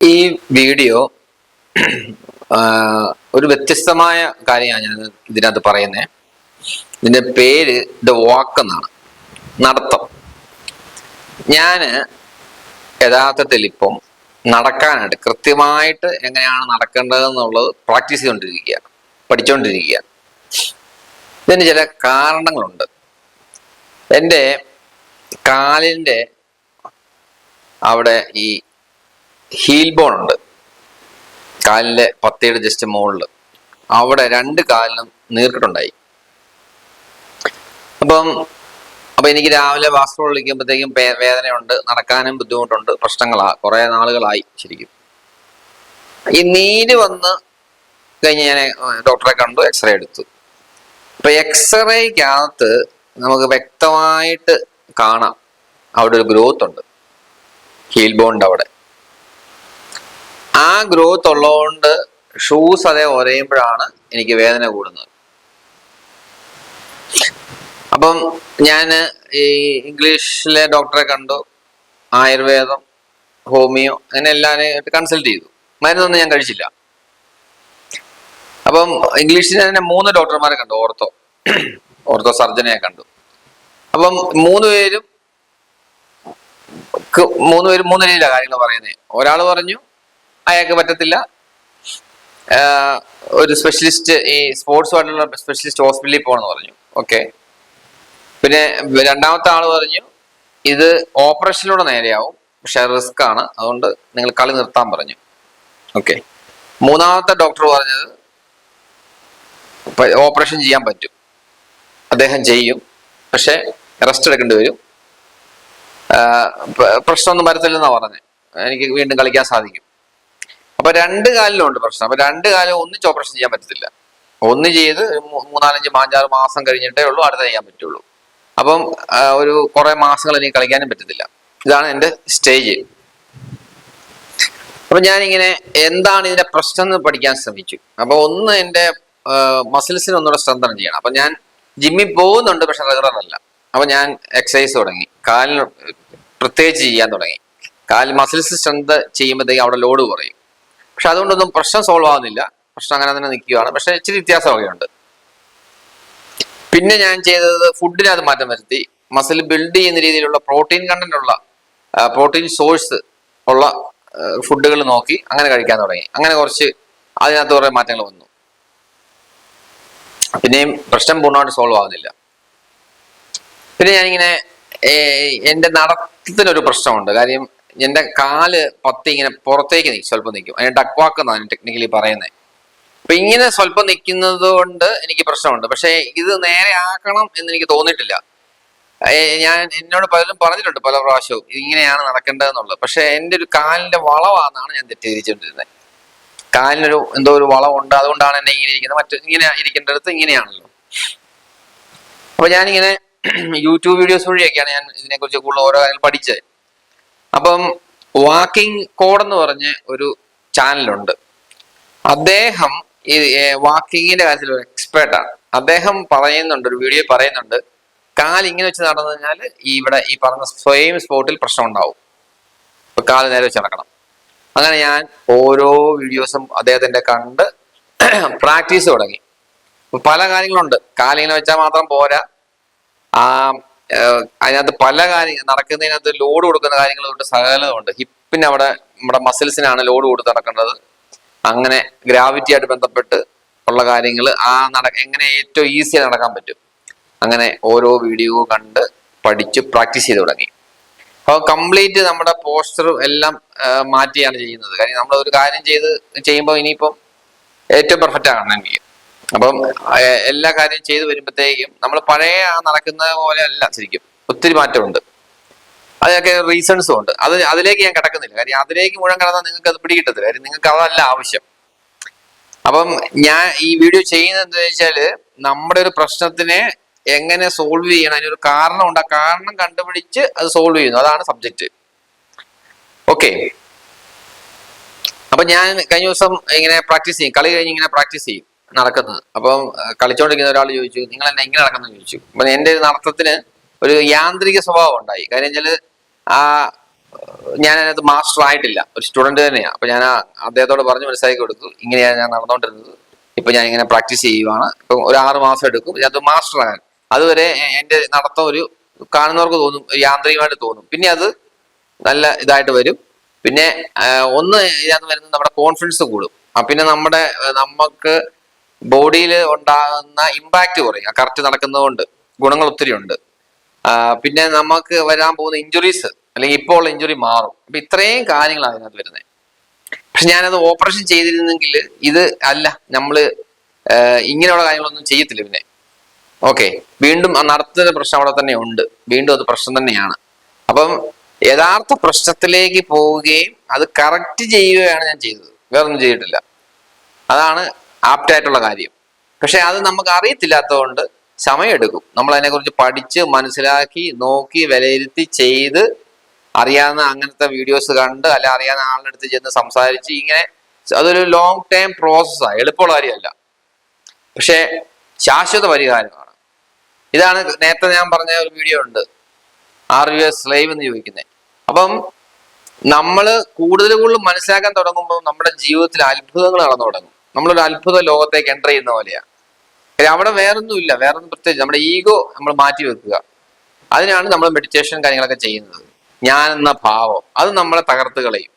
ഈ വീഡിയോ ഒരു വ്യത്യസ്തമായ കാര്യമാണ് ഞാൻ ഇതിനകത്ത് പറയുന്നത്. ഇതിന്റെ പേര് ദ വാക്ക് എന്നാണ്, നടത്തം. ഞാന് യഥാർത്ഥത്തിൽ ഇപ്പം നടക്കാനായിട്ട് കൃത്യമായിട്ട് എങ്ങനെയാണ് നടക്കേണ്ടതെന്നുള്ളത് പ്രാക്ടീസ് ചെയ്തുകൊണ്ടിരിക്കുക, പഠിച്ചുകൊണ്ടിരിക്കുക. ഇതിന് ചില കാരണങ്ങളുണ്ട്. എൻ്റെ കാലിൻ്റെ അവിടെ ഈ ഹീൽ ബോൺ ഉണ്ട്, കാലിന്റെ പത്തിയുടെ ജസ്റ്റ് മുകളിൽ. അവിടെ രണ്ട് കാലിനും നീർക്കെട്ടുണ്ടായി. അപ്പൊ എനിക്ക് രാവിലെ ബാസ്കറ്റ് വിളിക്കുമ്പോഴത്തേക്കും വേദനയുണ്ട്, നടക്കാനും ബുദ്ധിമുട്ടുണ്ട്, കുറെ നാളുകളായി ശരിക്കും. ഈ നീര് വന്ന് കഴിഞ്ഞ് ഞാൻ ഡോക്ടറെ കണ്ടു, എക്സ്റേ എടുത്തു. അപ്പൊ എക്സ്റേക്കകത്ത് നമുക്ക് വ്യക്തമായിട്ട് കാണാം അവിടെ ഒരു ഗ്രോത്ത് ഉണ്ട്, ഹീൽ ബോണിന്റെ അവിടെ. ആ ഗ്രോത്ത് ഉള്ളതുകൊണ്ട് ഷൂസ് അതേ ഒരയുമ്പോഴാണ് എനിക്ക് വേദന കൂടുന്നത്. അപ്പം ഞാൻ ഈ ഇംഗ്ലീഷിലെ ഡോക്ടറെ കണ്ടു, ആയുർവേദം, ഹോമിയോ, അങ്ങനെ എല്ലാവരെയും കൺസൾട്ട് ചെയ്തു. മരുന്നൊന്നും ഞാൻ കഴിച്ചില്ല. അപ്പം ഇംഗ്ലീഷിൽ തന്നെ 3 ഡോക്ടർമാരെ കണ്ടു, ഓർത്തോ സർജനെ കണ്ടു. അപ്പം മൂന്ന് പേരും മൂന്ന് രീതിയിലാണ് കാര്യങ്ങൾ പറയുന്നത്. ഒരാൾ പറഞ്ഞു അയാൾക്ക് പറ്റത്തില്ല, ഒരു സ്പെഷ്യലിസ്റ്റ്, ഈ സ്പോർട്സുമായിട്ടുള്ള സ്പെഷ്യലിസ്റ്റ് ഹോസ്പിറ്റലിൽ പോകണമെന്ന് പറഞ്ഞു. ഓക്കെ. പിന്നെ രണ്ടാമത്തെ ആള് പറഞ്ഞു ഇത് ഓപ്പറേഷനിലൂടെ നേരെയാവും, പക്ഷെ റിസ്ക് ആണ്, അതുകൊണ്ട് നിങ്ങൾ കളി നിർത്താൻ പറഞ്ഞു. ഓക്കെ. മൂന്നാമത്തെ ഡോക്ടർ പറഞ്ഞത് ഓപ്പറേഷൻ ചെയ്യാൻ പറ്റും, അദ്ദേഹം ചെയ്യും, പക്ഷെ റെസ്റ്റ് എടുക്കേണ്ടി വരും, പ്രശ്നമൊന്നും വരത്തില്ലെന്നാ പറഞ്ഞത്, എനിക്ക് വീണ്ടും കളിക്കാൻ സാധിക്കും. അപ്പൊ 2 കാലിലും ഉണ്ട് പ്രശ്നം. അപ്പൊ 2 കാലും ഒന്നിച്ച് ഓപ്പറേഷൻ ചെയ്യാൻ പറ്റത്തില്ല. ഒന്ന് ചെയ്ത് 3-4-5 മാസം കഴിഞ്ഞിട്ടേ ഉള്ളൂ അടുത്ത ചെയ്യാൻ പറ്റുള്ളൂ. അപ്പം ഒരു കുറെ മാസങ്ങൾ എനിക്ക് കളിക്കാനും പറ്റത്തില്ല. ഇതാണ് എൻ്റെ സ്റ്റേജ്. അപ്പൊ ഞാനിങ്ങനെ എന്താണ് ഇതിന്റെ പ്രശ്നം എന്ന് പഠിക്കാൻ ശ്രമിച്ചു. അപ്പൊ ഒന്ന് എൻ്റെ മസിൽസിന് ഒന്നുകൂടെ സ്ട്രെങ്തൻ ചെയ്യണം. അപ്പൊ ഞാൻ ജിമ്മിൽ പോകുന്നുണ്ട്, പക്ഷെ റെഗുലർ അല്ല. അപ്പൊ ഞാൻ എക്സസൈസ് തുടങ്ങി, കാലിന് പ്രത്യേകിച്ച് ചെയ്യാൻ തുടങ്ങി. മസിൽസ് സ്ട്രെങ്ത് ചെയ്യുമ്പോഴത്തേക്ക് അവിടെ ലോഡ് കുറയും. പക്ഷെ അതുകൊണ്ടൊന്നും പ്രശ്നം സോൾവ് ആവുന്നില്ല, പ്രശ്നം അങ്ങനെ തന്നെ നിൽക്കുകയാണ്. പക്ഷെ ഇച്ചിരി വ്യത്യാസമൊക്കെ ഉണ്ട്. പിന്നെ ഞാൻ ചെയ്തത് ഫുഡിനകത്ത് മാറ്റം വരുത്തി. മസിൽ ബിൽഡ് ചെയ്യുന്ന രീതിയിലുള്ള പ്രോട്ടീൻ കണ്ടന്റ് ഉള്ള, പ്രോട്ടീൻ സോഴ്സ് ഉള്ള ഫുഡുകൾ നോക്കി അങ്ങനെ കഴിക്കാൻ തുടങ്ങി. അങ്ങനെ കുറച്ച് അതിനകത്ത് കുറെ മാറ്റങ്ങൾ വന്നു. പിന്നെയും പ്രശ്നം പൂർണ്ണമായിട്ട് സോൾവ് ആവുന്നില്ല. പിന്നെ ഞാനിങ്ങനെ എൻ്റെ നടത്തത്തിനൊരു പ്രശ്നമുണ്ട്. കാര്യം എൻ്റെ കാല് പത്തി ഇങ്ങനെ പുറത്തേക്ക് സ്വല്പം നിൽക്കും. അതിന് ഡക്ക് വാക്ക് എന്നാണ് ടെക്നിക്കലി പറയുന്നത്. അപ്പൊ ഇങ്ങനെ സ്വല്പം നിൽക്കുന്നത് കൊണ്ട് എനിക്ക് പ്രശ്നമുണ്ട്. പക്ഷെ ഇത് നേരെ ആക്കണം എന്ന് എനിക്ക് തോന്നിയിട്ടില്ല. എന്നോട് പലരും പറഞ്ഞിട്ടുണ്ട് പല പ്രാവശ്യവും ഇങ്ങനെയാണ് നടക്കേണ്ടതെന്നുള്ളത്. പക്ഷെ എൻ്റെ ഒരു കാലിന്റെ വളവാണെന്നാണ് ഞാൻ തെറ്റിദ്ധരിച്ചുകൊണ്ടിരുന്നത്. കാലിനൊരു എന്തോ ഒരു വളവുണ്ട്, അതുകൊണ്ടാണ് എന്നെ ഇങ്ങനെ ഇരിക്കുന്നത്. ഇങ്ങനെ ഇരിക്കേണ്ടടുത്ത് ഇങ്ങനെയാണല്ലോ. അപ്പൊ ഞാനിങ്ങനെ യൂട്യൂബ് വീഡിയോസ് വഴിയൊക്കെയാണ് ഞാൻ ഇതിനെക്കുറിച്ച് കൂടുതൽ ഓരോ കാര്യങ്ങൾ പഠിച്ചത്. അപ്പം വാക്കിംഗ് കോഡ് എന്ന് പറഞ്ഞ ഒരു ചാനലുണ്ട്. അദ്ദേഹം ഈ വാക്കിങ്ങിന്റെ കാര്യത്തിൽ ഒരു എക്സ്പേർട്ടാണ്. അദ്ദേഹം പറയുന്നുണ്ട്, ഒരു വീഡിയോ പറയുന്നുണ്ട്, ഇങ്ങനെ വെച്ച് നടന്നു കഴിഞ്ഞാൽ ഇവിടെ ഈ പറഞ്ഞ സ്വയം സ്പോട്ടിൽ പ്രശ്നം ഉണ്ടാവും. അപ്പൊ കാല് നേരെ വെച്ച് നടക്കണം. അങ്ങനെ ഞാൻ ഓരോ വീഡിയോസും അദ്ദേഹത്തിന്റെ കണ്ട് പ്രാക്ടീസ് തുടങ്ങി. പല കാര്യങ്ങളുണ്ട്. കാലിങ്ങനെ വെച്ചാൽ മാത്രം പോരാ, അതിനകത്ത് പല നടക്കുന്നതിനകത്ത് ലോഡ് കൊടുക്കുന്ന കാര്യങ്ങളുണ്ട്, സകലതുണ്ട്. ഹിപ്പിന് അവിടെ നമ്മുടെ മസിൽസിനാണ് ലോഡ് കൊടുത്ത് നടക്കേണ്ടത്. അങ്ങനെ ഗ്രാവിറ്റി ആയിട്ട് ബന്ധപ്പെട്ട് ഉള്ള കാര്യങ്ങൾ എങ്ങനെ ഏറ്റവും ഈസിയായി നടക്കാൻ പറ്റും, അങ്ങനെ ഓരോ വീഡിയോ കണ്ട് പഠിച്ച് പ്രാക്ടീസ് ചെയ്ത് തുടങ്ങി. അപ്പോൾ കംപ്ലീറ്റ് നമ്മുടെ പോസ്റ്ററും എല്ലാം മാറ്റിയാണ് ചെയ്യുന്നത്. കാര്യം നമ്മൾ ഒരു കാര്യം ചെയ്യുമ്പോൾ ഇനിയിപ്പം ഏറ്റവും പെർഫെക്റ്റ് ആകണം എനിക്ക്. അപ്പം എല്ലാ കാര്യം ചെയ്തു വരുമ്പോഴത്തേക്കും നമ്മൾ പഴയ നടക്കുന്ന പോലെ അല്ല, ശരിക്കും ഒത്തിരി മാറ്റമുണ്ട്. അതിനൊക്കെ റീസൺസും ഉണ്ട്. അതിലേക്ക് ഞാൻ കിടക്കുന്നില്ല. കാര്യം അതിലേക്ക് മുഴുവൻ കിടന്നാൽ നിങ്ങൾക്ക് അത് പിടികിട്ടത്തില്ല. കാര്യം നിങ്ങൾക്ക് അതല്ല ആവശ്യം. അപ്പം ഞാൻ ഈ വീഡിയോ ചെയ്യുന്നത് എന്താ വെച്ചാല്, നമ്മുടെ ഒരു പ്രശ്നത്തിനെ എങ്ങനെ സോൾവ് ചെയ്യണം, അതിനൊരു കാരണമുണ്ട്, ആ കാരണം കണ്ടുപിടിച്ച് അത് സോൾവ് ചെയ്യുന്നു, അതാണ് സബ്ജക്റ്റ്. ഓക്കെ. അപ്പൊ ഞാൻ കഴിഞ്ഞ ദിവസം ഇങ്ങനെ പ്രാക്ടീസ് ചെയ്യും, കളി കഴിഞ്ഞ് ഇങ്ങനെ പ്രാക്ടീസ് ചെയ്യും നടക്കുന്നത്. അപ്പം കളിച്ചോണ്ടിരിക്കുന്ന ഒരാൾ ചോദിച്ചു, നിങ്ങൾ എന്നെ ഇങ്ങനെ നടക്കുന്നു ചോദിച്ചു. അപ്പൊ എൻ്റെ നടത്തത്തിന് ഒരു യാന്ത്രിക സ്വഭാവം ഉണ്ടായി. കാര്യം വെച്ചാല് ഞാൻ അതിനകത്ത് മാസ്റ്റർ ആയിട്ടില്ല, ഒരു സ്റ്റുഡന്റ് തന്നെയാണ്. അപ്പൊ ഞാൻ അദ്ദേഹത്തോട് പറഞ്ഞ് മനസ്സിലാക്കി കൊടുത്തു, ഇങ്ങനെയാണ് ഞാൻ നടന്നുകൊണ്ടിരുന്നത്, ഇപ്പൊ ഞാൻ ഇങ്ങനെ പ്രാക്ടീസ് ചെയ്യുവാണ്, ഇപ്പൊ ഒരു 6 മാസം എടുക്കും ഇതിനകത്ത് മാസ്റ്റർ ആകാൻ. അതുവരെ എന്റെ നടത്തം ഒരു കാണുന്നവർക്ക് തോന്നും യാന്ത്രികമായിട്ട് തോന്നും, പിന്നെ അത് നല്ല ഇതായിട്ട് വരും. പിന്നെ ഒന്ന് ഇതിനകത്ത് വരുന്നത് നമ്മുടെ കോൺഫിഡൻസ് കൂടും. പിന്നെ നമുക്ക് ബോഡിയിൽ ഉണ്ടാകുന്ന ഇമ്പാക്ട് കുറയും, കറക്റ്റ് നടക്കുന്നത് കൊണ്ട് ഗുണങ്ങൾ ഒത്തിരി ഉണ്ട്. പിന്നെ നമുക്ക് വരാൻ പോകുന്ന ഇഞ്ചുറീസ് അല്ലെങ്കിൽ ഇപ്പോൾ ഉള്ള ഇഞ്ചുറി മാറും. അപ്പൊ ഇത്രയും കാര്യങ്ങളാണ് അതിനകത്ത് വരുന്നത്. പക്ഷെ ഞാനത് ഓപ്പറേഷൻ ചെയ്തിരുന്നെങ്കിൽ ഇത് അല്ല, നമ്മള് ഇങ്ങനെയുള്ള കാര്യങ്ങളൊന്നും ചെയ്യത്തില്ല. പിന്നെ ഓക്കെ, വീണ്ടും നടത്തുന്ന പ്രശ്നം അവിടെ തന്നെ ഉണ്ട്, വീണ്ടും അത് പ്രശ്നം തന്നെയാണ്. അപ്പം യഥാർത്ഥ പ്രശ്നത്തിലേക്ക് പോവുകയും അത് കറക്റ്റ് ചെയ്യുകയാണ് ഞാൻ ചെയ്തത്, വേറൊന്നും ചെയ്തിട്ടില്ല. അതാണ് ആപ്റ്റായിട്ടുള്ള കാര്യം. പക്ഷെ അത് നമുക്ക് അറിയത്തില്ലാത്തതുകൊണ്ട് സമയമെടുക്കും. നമ്മൾ അതിനെക്കുറിച്ച് പഠിച്ച് മനസ്സിലാക്കി നോക്കി വിലയിരുത്തി ചെയ്ത് അറിയാവുന്ന അങ്ങനത്തെ വീഡിയോസ് കണ്ട് അല്ല അറിയാവുന്ന ആളുടെ അടുത്ത് ചെന്ന് സംസാരിച്ച് ഇങ്ങനെ അതൊരു ലോങ് ടൈം പ്രോസസ്സാണ്, എളുപ്പമുള്ള കാര്യമല്ല, പക്ഷെ ശാശ്വത പരിഹാരമാണ്. ഇതാണ് നേരത്തെ ഞാൻ പറഞ്ഞ ഒരു വീഡിയോ ഉണ്ട്, ആർ യു എ സ്ലേവ് എന്ന് ചോദിക്കുന്നത്. അപ്പം നമ്മൾ കൂടുതൽ മനസ്സിലാക്കാൻ തുടങ്ങുമ്പോൾ നമ്മുടെ ജീവിതത്തിൽ അത്ഭുതങ്ങൾ നടന്നു തുടങ്ങും. നമ്മളൊരു അത്ഭുത ലോകത്തേക്ക് എൻ്റർ ചെയ്യുന്ന പോലെയാണ്. അവിടെ വേറൊന്നുമില്ല, വേറൊന്നും പ്രത്യേകിച്ച് നമ്മുടെ ഈഗോ നമ്മൾ മാറ്റി വെക്കുക. അതിനാണ് നമ്മൾ മെഡിറ്റേഷൻ കാര്യങ്ങളൊക്കെ ചെയ്യുന്നത്. ഞാൻ എന്ന ഭാവം അത് നമ്മളെ തകർത്ത് കളയും.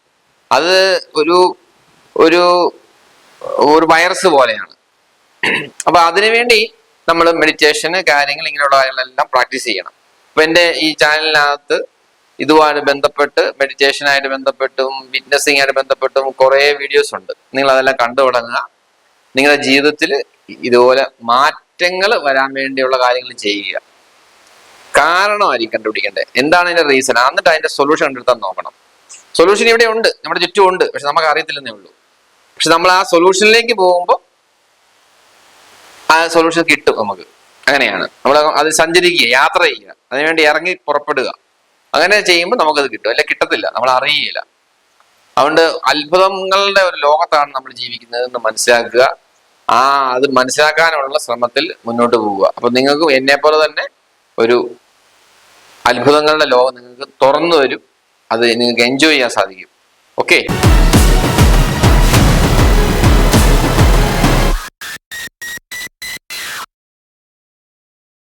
അത് ഒരു ഒരു ഒരു വൈറസ് പോലെയാണ്. അപ്പൊ അതിനുവേണ്ടി നമ്മൾ മെഡിറ്റേഷന് കാര്യങ്ങൾ ഇങ്ങനെയുള്ള കാര്യങ്ങളെല്ലാം പ്രാക്ടീസ് ചെയ്യണം. അപ്പൊ എൻ്റെ ഈ ചാനലിനകത്ത് ഇതുമായിട്ട് ബന്ധപ്പെട്ട് മെഡിറ്റേഷനായിട്ട് ബന്ധപ്പെട്ടും വിറ്റ്നസിംഗ് ആയിട്ട് ബന്ധപ്പെട്ടും കുറേ വീഡിയോസ് ഉണ്ട്. നിങ്ങൾ അതെല്ലാം കണ്ടു തുടങ്ങുക. നിങ്ങളുടെ ജീവിതത്തിൽ ഇതുപോലെ മാറ്റങ്ങൾ വരാൻ വേണ്ടിയുള്ള കാര്യങ്ങൾ ചെയ്യുക. കാരണമായിരിക്കും കണ്ടുപിടിക്കേണ്ടത്, എന്താണ് അതിന്റെ റീസൺ, എന്നിട്ട് അതിന്റെ സൊല്യൂഷൻ കണ്ടെടുത്താൽ നോക്കണം. സൊല്യൂഷൻ ഇവിടെ ഉണ്ട്, നമ്മുടെ ചുറ്റും ഉണ്ട്, പക്ഷെ നമുക്ക് അറിയത്തില്ലെന്നേ ഉള്ളൂ. പക്ഷെ നമ്മൾ ആ സൊല്യൂഷനിലേക്ക് പോകുമ്പോൾ ആ സൊല്യൂഷൻ കിട്ടും നമുക്ക്. അങ്ങനെയാണ് നമ്മൾ അത് സഞ്ചരിക്കുക, യാത്ര ചെയ്യുക, അതിനുവേണ്ടി ഇറങ്ങി പുറപ്പെടുക. അങ്ങനെ ചെയ്യുമ്പോൾ നമുക്കത് കിട്ടും, അല്ലെ കിട്ടത്തില്ല, നമ്മൾ അറിയില്ല. അതുകൊണ്ട് അത്ഭുതങ്ങളുടെ ഒരു ലോകത്താണ് നമ്മൾ ജീവിക്കുന്നത് എന്ന് മനസ്സിലാക്കുക. അത് മനസ്സിലാക്കാനുള്ള ശ്രമത്തിൽ മുന്നോട്ട് പോവുക. അപ്പൊ നിങ്ങൾക്ക് എന്നെ പോലെ തന്നെ ഒരു അത്ഭുതങ്ങളുടെ ലോകം നിങ്ങൾക്ക് തുറന്നു വരും, അത് നിങ്ങൾക്ക് എൻജോയ് ചെയ്യാൻ സാധിക്കും. ഓക്കെ.